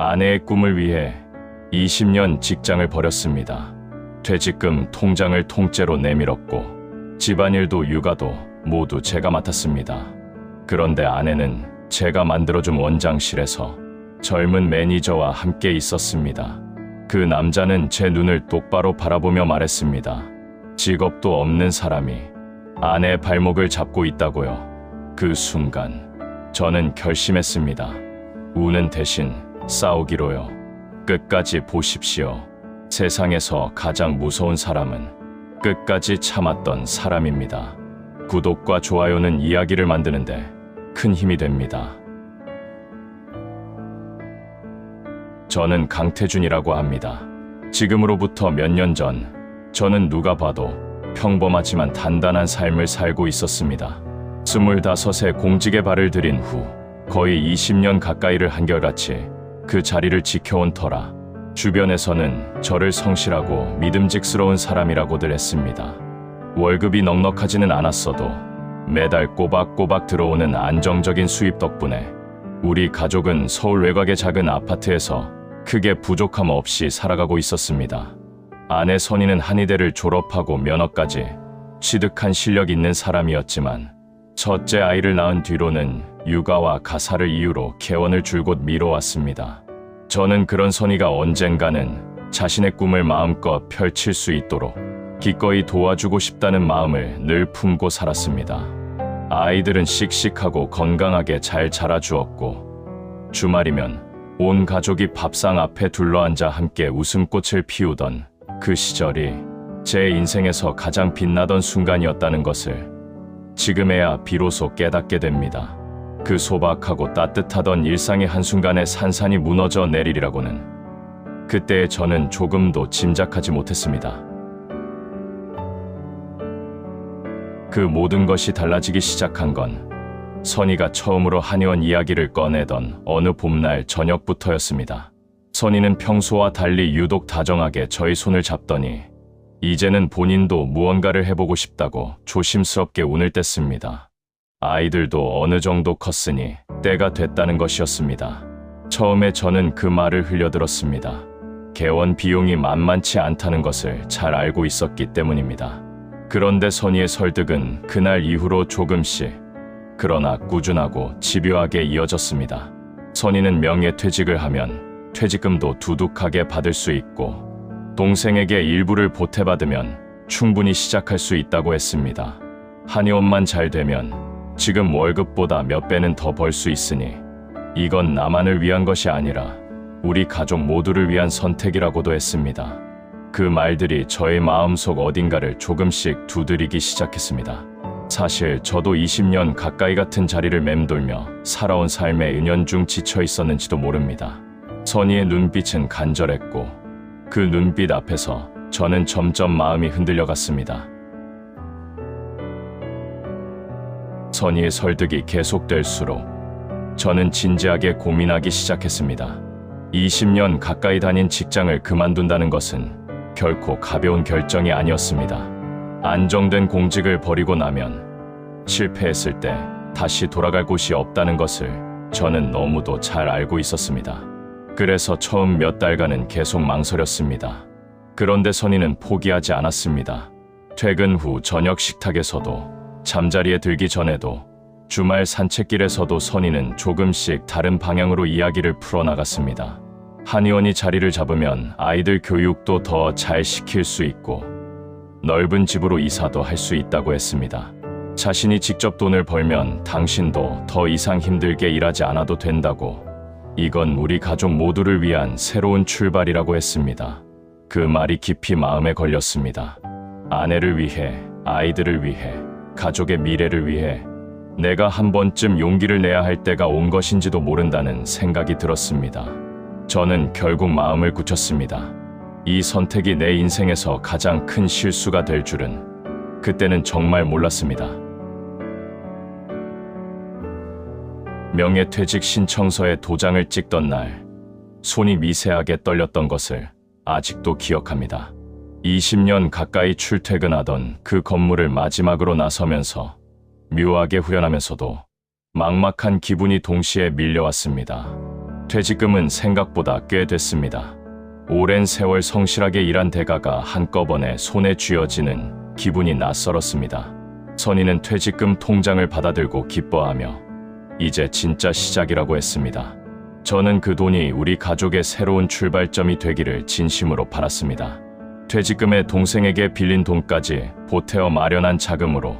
아내의 꿈을 위해 20년 직장을 버렸습니다. 퇴직금 통장을 통째로 내밀었고 집안일도 육아도 모두 제가 맡았습니다. 그런데 아내는 제가 만들어준 원장실에서 젊은 매니저와 함께 있었습니다. 그 남자는 제 눈을 똑바로 바라보며 말했습니다. 직업도 없는 사람이 아내의 발목을 잡고 있다고요. 그 순간 저는 결심했습니다. 우는 대신 싸우기로요. 끝까지 보십시오. 세상에서 가장 무서운 사람은 끝까지 참았던 사람입니다. 구독과 좋아요는 이야기를 만드는데 큰 힘이 됩니다. 저는 강태준이라고 합니다. 지금으로부터 몇 년 전, 저는 누가 봐도 평범하지만 단단한 삶을 살고 있었습니다. 25에 공직에 발을 들인 후 거의 20년 가까이를 한결같이 그 자리를 지켜온 터라 주변에서는 저를 성실하고 믿음직스러운 사람이라고들 했습니다. 월급이 넉넉하지는 않았어도 매달 꼬박꼬박 들어오는 안정적인 수입 덕분에 우리 가족은 서울 외곽의 작은 아파트에서 크게 부족함 없이 살아가고 있었습니다. 아내 선희는 한의대를 졸업하고 면허까지 취득한 실력 있는 사람이었지만 첫째 아이를 낳은 뒤로는 육아와 가사를 이유로 개원을 줄곧 미뤄왔습니다. 저는 그런 선희가 언젠가는 자신의 꿈을 마음껏 펼칠 수 있도록 기꺼이 도와주고 싶다는 마음을 늘 품고 살았습니다. 아이들은 씩씩하고 건강하게 잘 자라주었고 주말이면 온 가족이 밥상 앞에 둘러앉아 함께 웃음꽃을 피우던 그 시절이 제 인생에서 가장 빛나던 순간이었다는 것을 지금에야 비로소 깨닫게 됩니다. 그 소박하고 따뜻하던 일상의 한순간에 산산이 무너져 내리리라고는 그때의 저는 조금도 짐작하지 못했습니다. 그 모든 것이 달라지기 시작한 건 선희가 처음으로 한의원 이야기를 꺼내던 어느 봄날 저녁부터였습니다. 선희는 평소와 달리 유독 다정하게 저의 손을 잡더니 이제는 본인도 무언가를 해보고 싶다고 조심스럽게 운을 뗐습니다. 아이들도 어느 정도 컸으니 때가 됐다는 것이었습니다. 처음에 저는 그 말을 흘려들었습니다. 개원 비용이 만만치 않다는 것을 잘 알고 있었기 때문입니다. 그런데 선희의 설득은 그날 이후로 조금씩, 그러나 꾸준하고 집요하게 이어졌습니다. 선희는 명예퇴직을 하면 퇴직금도 두둑하게 받을 수 있고 동생에게 일부를 보태받으면 충분히 시작할 수 있다고 했습니다. 한의원만 잘 되면 지금 월급보다 몇 배는 더 벌 수 있으니 이건 나만을 위한 것이 아니라 우리 가족 모두를 위한 선택이라고도 했습니다. 그 말들이 저의 마음속 어딘가를 조금씩 두드리기 시작했습니다. 사실 저도 20년 가까이 같은 자리를 맴돌며 살아온 삶에 은연중 지쳐 있었는지도 모릅니다. 선희의 눈빛은 간절했고 그 눈빛 앞에서 저는 점점 마음이 흔들려 갔습니다. 선희의 설득이 계속될수록 저는 진지하게 고민하기 시작했습니다. 20년 가까이 다닌 직장을 그만둔다는 것은 결코 가벼운 결정이 아니었습니다. 안정된 공직을 버리고 나면 실패했을 때 다시 돌아갈 곳이 없다는 것을 저는 너무도 잘 알고 있었습니다. 그래서 처음 몇 달간은 계속 망설였습니다. 그런데 선희는 포기하지 않았습니다. 퇴근 후 저녁 식탁에서도 잠자리에 들기 전에도 주말 산책길에서도 선희는 조금씩 다른 방향으로 이야기를 풀어나갔습니다. 한의원이 자리를 잡으면 아이들 교육도 더 잘 시킬 수 있고 넓은 집으로 이사도 할 수 있다고 했습니다. 자신이 직접 돈을 벌면 당신도 더 이상 힘들게 일하지 않아도 된다고, 이건 우리 가족 모두를 위한 새로운 출발이라고 했습니다. 그 말이 깊이 마음에 걸렸습니다. 아내를 위해, 아이들을 위해, 가족의 미래를 위해 내가 한 번쯤 용기를 내야 할 때가 온 것인지도 모른다는 생각이 들었습니다. 저는 결국 마음을 굳혔습니다. 이 선택이 내 인생에서 가장 큰 실수가 될 줄은 그때는 정말 몰랐습니다. 명예퇴직 신청서에 도장을 찍던 날, 손이 미세하게 떨렸던 것을 아직도 기억합니다. 20년 가까이 출퇴근하던 그 건물을 마지막으로 나서면서 묘하게 후련하면서도 막막한 기분이 동시에 밀려왔습니다. 퇴직금은 생각보다 꽤 됐습니다. 오랜 세월 성실하게 일한 대가가 한꺼번에 손에 쥐어지는 기분이 낯설었습니다. 선희는 퇴직금 통장을 받아들고 기뻐하며 이제 진짜 시작이라고 했습니다. 저는 그 돈이 우리 가족의 새로운 출발점이 되기를 진심으로 바랐습니다. 퇴직금에 동생에게 빌린 돈까지 보태어 마련한 자금으로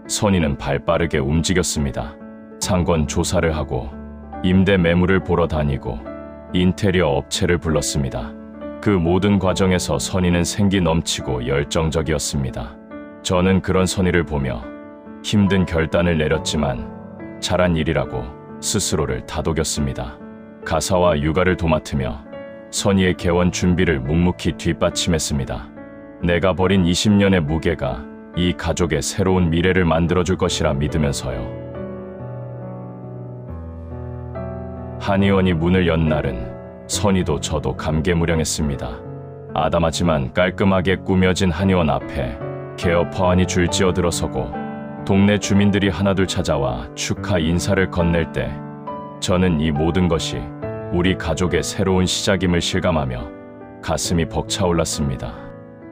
선희는 발빠르게 움직였습니다. 상권 조사를 하고 임대 매물을 보러 다니고 인테리어 업체를 불렀습니다. 그 모든 과정에서 선희는 생기 넘치고 열정적이었습니다. 저는 그런 선희를 보며 힘든 결단을 내렸지만 잘한 일이라고 스스로를 다독였습니다. 가사와 육아를 도맡으며 선희의 개원 준비를 묵묵히 뒷받침했습니다. 내가 버린 20년의 무게가 이 가족의 새로운 미래를 만들어줄 것이라 믿으면서요. 한의원이 문을 연 날은 선희도 저도 감개무량했습니다. 아담하지만 깔끔하게 꾸며진 한의원 앞에 개업 화환이 줄지어 들어서고 동네 주민들이 하나둘 찾아와 축하 인사를 건넬 때 저는 이 모든 것이 우리 가족의 새로운 시작임을 실감하며 가슴이 벅차올랐습니다.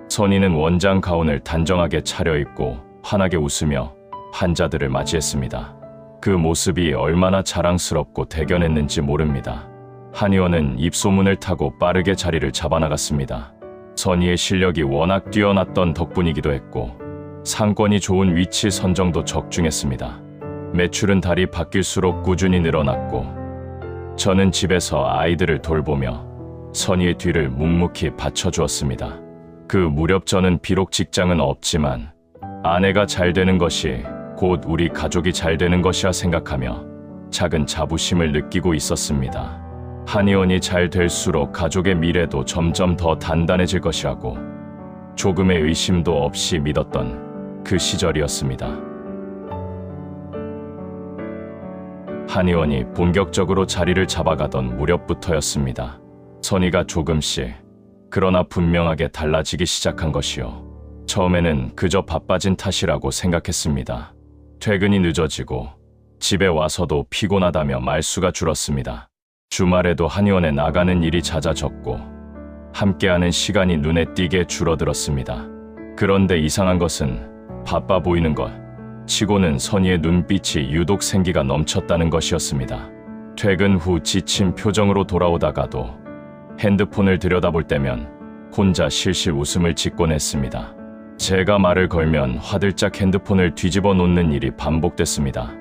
선희는 원장 가운을 단정하게 차려입고 환하게 웃으며 환자들을 맞이했습니다. 그 모습이 얼마나 자랑스럽고 대견했는지 모릅니다. 한의원은 입소문을 타고 빠르게 자리를 잡아나갔습니다. 선희의 실력이 워낙 뛰어났던 덕분이기도 했고 상권이 좋은 위치 선정도 적중했습니다. 매출은 달이 바뀔수록 꾸준히 늘어났고 저는 집에서 아이들을 돌보며 선희의 뒤를 묵묵히 받쳐주었습니다. 그 무렵 저는 비록 직장은 없지만 아내가 잘 되는 것이 곧 우리 가족이 잘 되는 것이라 생각하며 작은 자부심을 느끼고 있었습니다. 한의원이 잘 될수록 가족의 미래도 점점 더 단단해질 것이라고 조금의 의심도 없이 믿었던 그 시절이었습니다. 한의원이 본격적으로 자리를 잡아가던 무렵부터였습니다. 선희가 조금씩 그러나 분명하게 달라지기 시작한 것이요. 처음에는 그저 바빠진 탓이라고 생각했습니다. 퇴근이 늦어지고 집에 와서도 피곤하다며 말수가 줄었습니다. 주말에도 한의원에 나가는 일이 잦아졌고 함께하는 시간이 눈에 띄게 줄어들었습니다. 그런데 이상한 것은 바빠 보이는 것 치고는 선희의 눈빛이 유독 생기가 넘쳤다는 것이었습니다. 퇴근 후 지친 표정으로 돌아오다가도 핸드폰을 들여다볼 때면 혼자 실실 웃음을 짓곤 했습니다. 제가 말을 걸면 화들짝 핸드폰을 뒤집어 놓는 일이 반복됐습니다.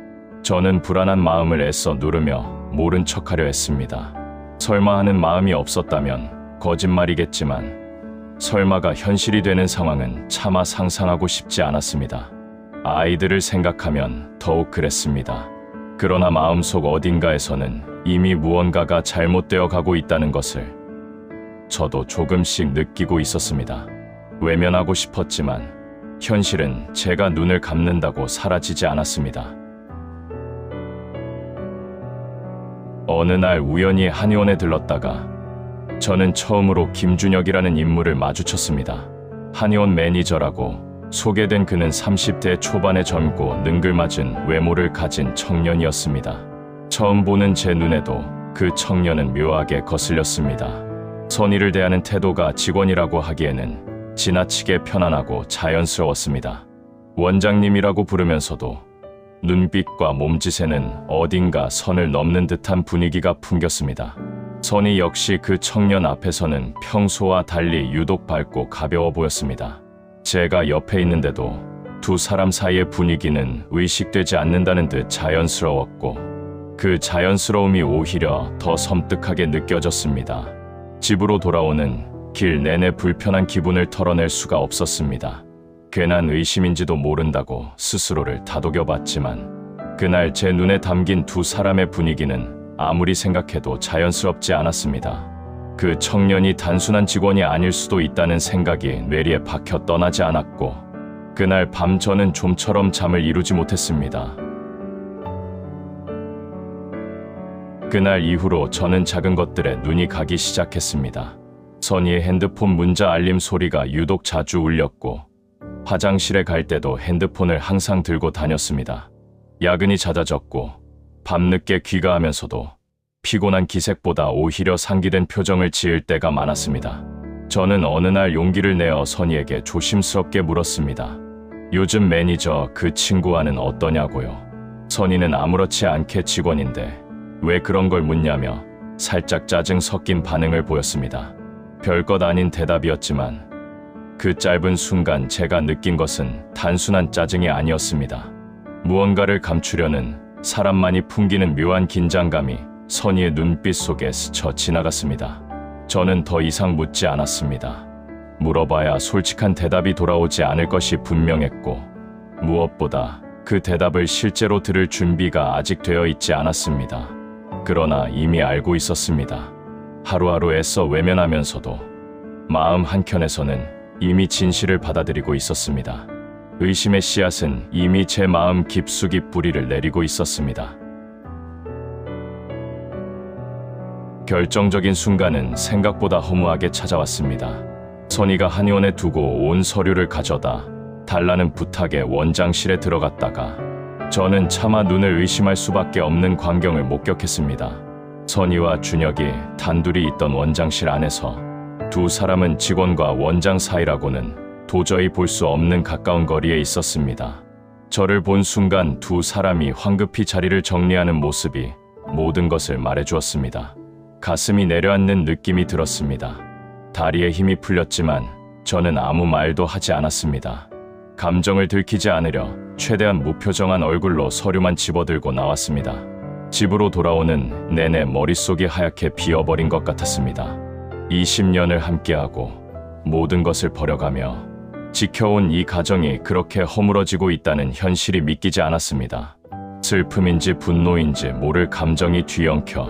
저는 불안한 마음을 애써 누르며 모른 척하려 했습니다. 설마 하는 마음이 없었다면 거짓말이겠지만 설마가 현실이 되는 상황은 차마 상상하고 싶지 않았습니다. 아이들을 생각하면 더욱 그랬습니다. 그러나 마음속 어딘가에서는 이미 무언가가 잘못되어 가고 있다는 것을 저도 조금씩 느끼고 있었습니다. 외면하고 싶었지만 현실은 제가 눈을 감는다고 사라지지 않았습니다. 어느 날 우연히 한의원에 들렀다가 저는 처음으로 김준혁이라는 인물을 마주쳤습니다. 한의원 매니저라고 소개된 그는 30대 초반의 젊고 능글맞은 외모를 가진 청년이었습니다. 처음 보는 제 눈에도 그 청년은 묘하게 거슬렸습니다. 선의를 대하는 태도가 직원이라고 하기에는 지나치게 편안하고 자연스러웠습니다. 원장님이라고 부르면서도 눈빛과 몸짓에는 어딘가 선을 넘는 듯한 분위기가 풍겼습니다. 선희 역시 그 청년 앞에서는 평소와 달리 유독 밝고 가벼워 보였습니다. 제가 옆에 있는데도 두 사람 사이의 분위기는 의식되지 않는다는 듯 자연스러웠고 그 자연스러움이 오히려 더 섬뜩하게 느껴졌습니다. 집으로 돌아오는 길 내내 불편한 기분을 털어낼 수가 없었습니다. 괜한 의심인지도 모른다고 스스로를 다독여봤지만 그날 제 눈에 담긴 두 사람의 분위기는 아무리 생각해도 자연스럽지 않았습니다. 그 청년이 단순한 직원이 아닐 수도 있다는 생각이 뇌리에 박혀 떠나지 않았고 그날 밤 저는 좀처럼 잠을 이루지 못했습니다. 그날 이후로 저는 작은 것들에 눈이 가기 시작했습니다. 선희의 핸드폰 문자 알림 소리가 유독 자주 울렸고 화장실에 갈 때도 핸드폰을 항상 들고 다녔습니다. 야근이 잦아졌고 밤늦게 귀가하면서도 피곤한 기색보다 오히려 상기된 표정을 지을 때가 많았습니다. 저는 어느 날 용기를 내어 선희에게 조심스럽게 물었습니다. 요즘 매니저 그 친구와는 어떠냐고요. 선희는 아무렇지 않게 직원인데 왜 그런 걸 묻냐며 살짝 짜증 섞인 반응을 보였습니다. 별것 아닌 대답이었지만 그 짧은 순간 제가 느낀 것은 단순한 짜증이 아니었습니다. 무언가를 감추려는 사람만이 풍기는 묘한 긴장감이 선희의 눈빛 속에 스쳐 지나갔습니다. 저는 더 이상 묻지 않았습니다. 물어봐야 솔직한 대답이 돌아오지 않을 것이 분명했고 무엇보다 그 대답을 실제로 들을 준비가 아직 되어 있지 않았습니다. 그러나 이미 알고 있었습니다. 하루하루 애써 외면하면서도 마음 한켠에서는 이미 진실을 받아들이고 있었습니다. 의심의 씨앗은 이미 제 마음 깊숙이 뿌리를 내리고 있었습니다. 결정적인 순간은 생각보다 허무하게 찾아왔습니다. 선희가 한의원에 두고 온 서류를 가져다 달라는 부탁에 원장실에 들어갔다가 저는 차마 눈을 의심할 수밖에 없는 광경을 목격했습니다. 선희와 준혁이 단둘이 있던 원장실 안에서 두 사람은 직원과 원장 사이라고는 도저히 볼 수 없는 가까운 거리에 있었습니다. 저를 본 순간 두 사람이 황급히 자리를 정리하는 모습이 모든 것을 말해주었습니다. 가슴이 내려앉는 느낌이 들었습니다. 다리에 힘이 풀렸지만 저는 아무 말도 하지 않았습니다. 감정을 들키지 않으려 최대한 무표정한 얼굴로 서류만 집어들고 나왔습니다. 집으로 돌아오는 내내 머릿속이 하얗게 비어버린 것 같았습니다. 20년을 함께하고 모든 것을 버려가며 지켜온 이 가정이 그렇게 허물어지고 있다는 현실이 믿기지 않았습니다. 슬픔인지 분노인지 모를 감정이 뒤엉켜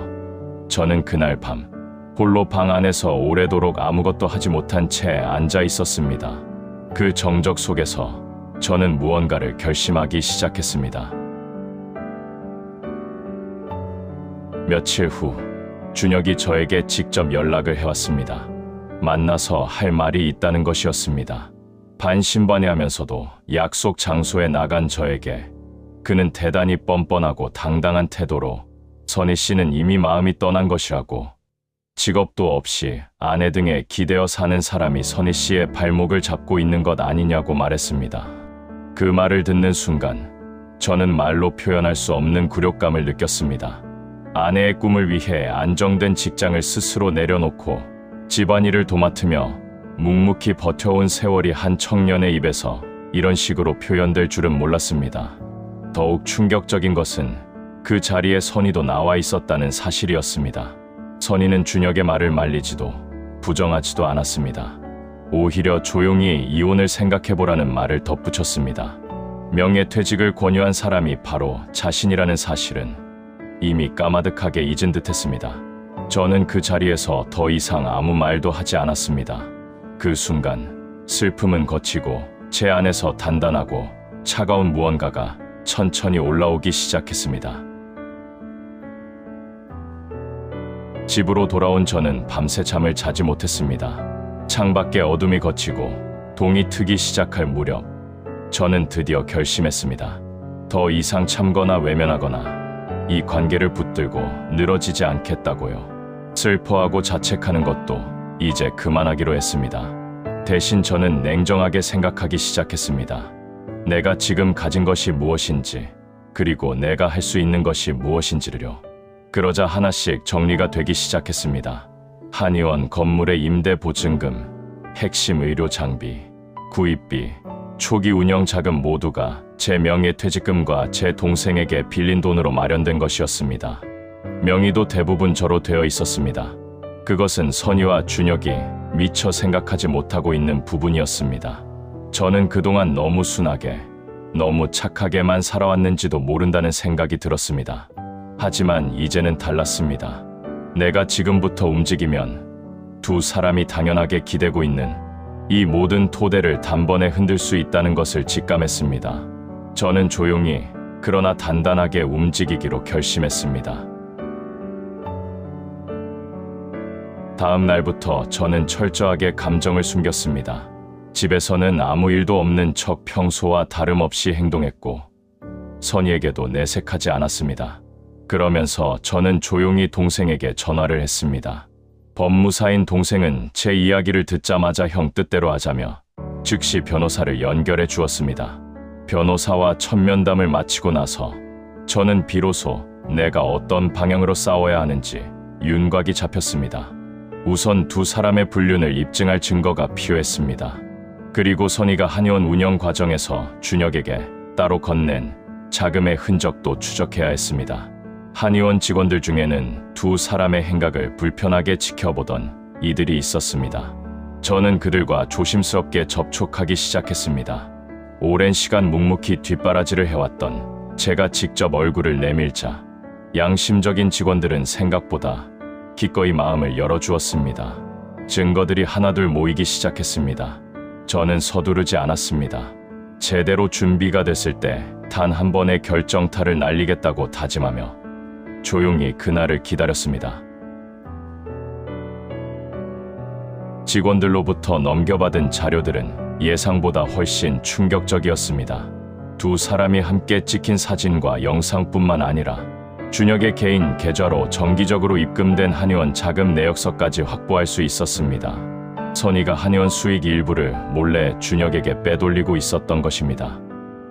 저는 그날 밤 홀로 방 안에서 오래도록 아무것도 하지 못한 채 앉아 있었습니다. 그 정적 속에서 저는 무언가를 결심하기 시작했습니다. 며칠 후 준혁이 저에게 직접 연락을 해왔습니다. 만나서 할 말이 있다는 것이었습니다. 반신반의하면서도 약속 장소에 나간 저에게 그는 대단히 뻔뻔하고 당당한 태도로 선희 씨는 이미 마음이 떠난 것이라고, 직업도 없이 아내 등에 기대어 사는 사람이 선희 씨의 발목을 잡고 있는 것 아니냐고 말했습니다. 그 말을 듣는 순간 저는 말로 표현할 수 없는 굴욕감을 느꼈습니다. 아내의 꿈을 위해 안정된 직장을 스스로 내려놓고 집안일을 도맡으며 묵묵히 버텨온 세월이 한 청년의 입에서 이런 식으로 표현될 줄은 몰랐습니다. 더욱 충격적인 것은 그 자리에 선희도 나와 있었다는 사실이었습니다. 선희는 준혁의 말을 말리지도 부정하지도 않았습니다. 오히려 조용히 이혼을 생각해보라는 말을 덧붙였습니다. 명예퇴직을 권유한 사람이 바로 자신이라는 사실은 이미 까마득하게 잊은 듯했습니다. 저는 그 자리에서 더 이상 아무 말도 하지 않았습니다. 그 순간 슬픔은 거치고 제 안에서 단단하고 차가운 무언가가 천천히 올라오기 시작했습니다. 집으로 돌아온 저는 밤새 잠을 자지 못했습니다. 창밖에 어둠이 걷히고 동이 트기 시작할 무렵 저는 드디어 결심했습니다. 더 이상 참거나 외면하거나 이 관계를 붙들고 늘어지지 않겠다고요. 슬퍼하고 자책하는 것도 이제 그만하기로 했습니다. 대신 저는 냉정하게 생각하기 시작했습니다. 내가 지금 가진 것이 무엇인지, 그리고 내가 할 수 있는 것이 무엇인지를요. 그러자 하나씩 정리가 되기 시작했습니다. 한의원 건물의 임대 보증금, 핵심 의료 장비, 구입비, 초기 운영 자금 모두가 제 명예퇴직금과 제 동생에게 빌린 돈으로 마련된 것이었습니다. 명의도 대부분 저로 되어 있었습니다. 그것은 선희와 준혁이 미처 생각하지 못하고 있는 부분이었습니다. 저는 그동안 너무 순하게, 너무 착하게만 살아왔는지도 모른다는 생각이 들었습니다. 하지만 이제는 달랐습니다. 내가 지금부터 움직이면 두 사람이 당연하게 기대고 있는 이 모든 토대를 단번에 흔들 수 있다는 것을 직감했습니다. 저는 조용히 그러나 단단하게 움직이기로 결심했습니다. 다음 날부터 저는 철저하게 감정을 숨겼습니다. 집에서는 아무 일도 없는 척 평소와 다름없이 행동했고 선희에게도 내색하지 않았습니다. 그러면서 저는 조용히 동생에게 전화를 했습니다. 법무사인 동생은 제 이야기를 듣자마자 형 뜻대로 하자며 즉시 변호사를 연결해 주었습니다. 변호사와 첫 면담을 마치고 나서 저는 비로소 내가 어떤 방향으로 싸워야 하는지 윤곽이 잡혔습니다. 우선 두 사람의 불륜을 입증할 증거가 필요했습니다. 그리고 선희가 한의원 운영 과정에서 준혁에게 따로 건넨 자금의 흔적도 추적해야 했습니다. 한의원 직원들 중에는 두 사람의 행각을 불편하게 지켜보던 이들이 있었습니다. 저는 그들과 조심스럽게 접촉하기 시작했습니다. 오랜 시간 묵묵히 뒷바라지를 해왔던 제가 직접 얼굴을 내밀자 양심적인 직원들은 생각보다 기꺼이 마음을 열어주었습니다. 증거들이 하나둘 모이기 시작했습니다. 저는 서두르지 않았습니다. 제대로 준비가 됐을 때 단 한 번의 결정타를 날리겠다고 다짐하며 조용히 그날을 기다렸습니다. 직원들로부터 넘겨받은 자료들은 예상보다 훨씬 충격적이었습니다. 두 사람이 함께 찍힌 사진과 영상뿐만 아니라 준혁의 개인 계좌로 정기적으로 입금된 한의원 자금 내역서까지 확보할 수 있었습니다. 선희가 한의원 수익 일부를 몰래 준혁에게 빼돌리고 있었던 것입니다.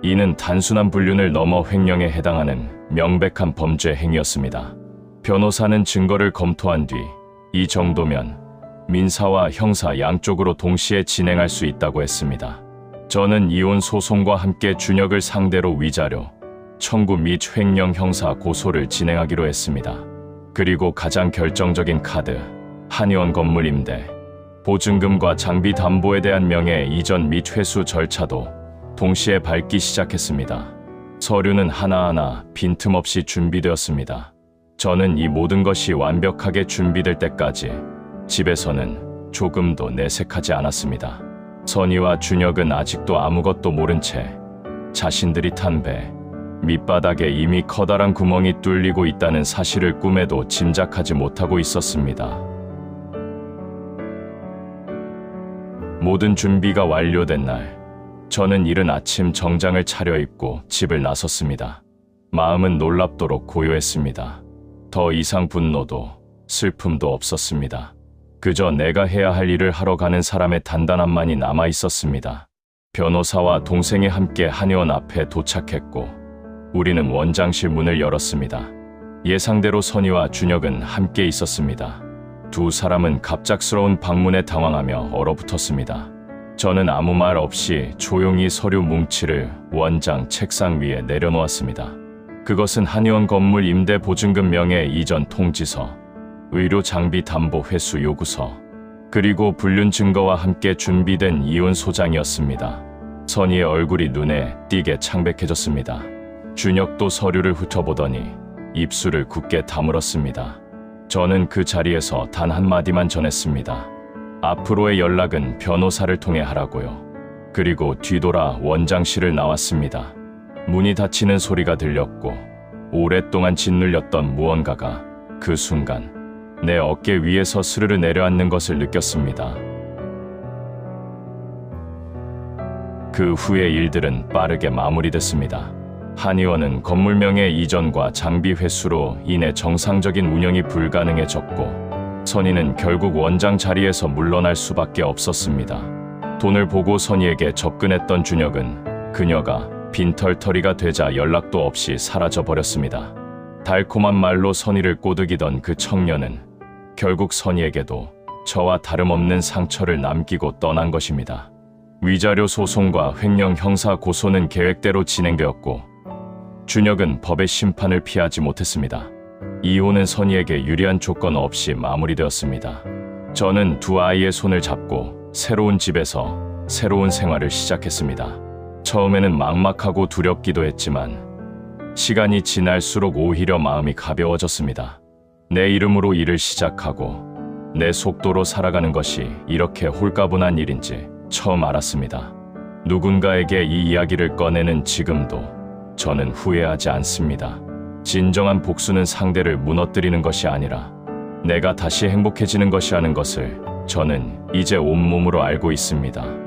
이는 단순한 불륜을 넘어 횡령에 해당하는 명백한 범죄 행위였습니다. 변호사는 증거를 검토한 뒤 이 정도면 민사와 형사 양쪽으로 동시에 진행할 수 있다고 했습니다. 저는 이혼 소송과 함께 준혁을 상대로 위자료, 청구 및 횡령 형사 고소를 진행하기로 했습니다. 그리고 가장 결정적인 카드, 한의원 건물 임대, 보증금과 장비 담보에 대한 명예 이전 및 회수 절차도 동시에 밟기 시작했습니다. 서류는 하나하나 빈틈없이 준비되었습니다. 저는 이 모든 것이 완벽하게 준비될 때까지 집에서는 조금도 내색하지 않았습니다. 선희와 준혁은 아직도 아무것도 모른 채 자신들이 탄 배 밑바닥에 이미 커다란 구멍이 뚫리고 있다는 사실을 꿈에도 짐작하지 못하고 있었습니다. 모든 준비가 완료된 날, 저는 이른 아침 정장을 차려입고 집을 나섰습니다. 마음은 놀랍도록 고요했습니다. 더 이상 분노도 슬픔도 없었습니다. 그저 내가 해야 할 일을 하러 가는 사람의 단단함만이 남아 있었습니다. 변호사와 동생이 함께 한의원 앞에 도착했고 우리는 원장실 문을 열었습니다. 예상대로 선희와 준혁은 함께 있었습니다. 두 사람은 갑작스러운 방문에 당황하며 얼어붙었습니다. 저는 아무 말 없이 조용히 서류 뭉치를 원장 책상 위에 내려놓았습니다. 그것은 한의원 건물 임대 보증금 명예 이전 통지서, 의료 장비 담보 회수 요구서, 그리고 불륜 증거와 함께 준비된 이혼 소장이었습니다. 선희의 얼굴이 눈에 띄게 창백해졌습니다. 준혁도 서류를 훑어보더니 입술을 굳게 다물었습니다. 저는 그 자리에서 단 한마디만 전했습니다. 앞으로의 연락은 변호사를 통해 하라고요. 그리고 뒤돌아 원장실을 나왔습니다. 문이 닫히는 소리가 들렸고 오랫동안 짓눌렸던 무언가가 그 순간 내 어깨 위에서 스르르 내려앉는 것을 느꼈습니다. 그 후의 일들은 빠르게 마무리됐습니다. 한의원은 건물 명예 이전과 장비 회수로 인해 정상적인 운영이 불가능해졌고 선희는 결국 원장 자리에서 물러날 수밖에 없었습니다. 돈을 보고 선희에게 접근했던 준혁은 그녀가 빈털터리가 되자 연락도 없이 사라져버렸습니다. 달콤한 말로 선희를 꼬드기던 그 청년은 결국 선희에게도 저와 다름없는 상처를 남기고 떠난 것입니다. 위자료 소송과 횡령 형사 고소는 계획대로 진행되었고 준혁은 법의 심판을 피하지 못했습니다. 이혼은 선희에게 유리한 조건 없이 마무리되었습니다. 저는 두 아이의 손을 잡고 새로운 집에서 새로운 생활을 시작했습니다. 처음에는 막막하고 두렵기도 했지만 시간이 지날수록 오히려 마음이 가벼워졌습니다. 내 이름으로 일을 시작하고 내 속도로 살아가는 것이 이렇게 홀가분한 일인지 처음 알았습니다. 누군가에게 이 이야기를 꺼내는 지금도 저는 후회하지 않습니다. 진정한 복수는 상대를 무너뜨리는 것이 아니라 내가 다시 행복해지는 것이라는 것을 저는 이제 온몸으로 알고 있습니다.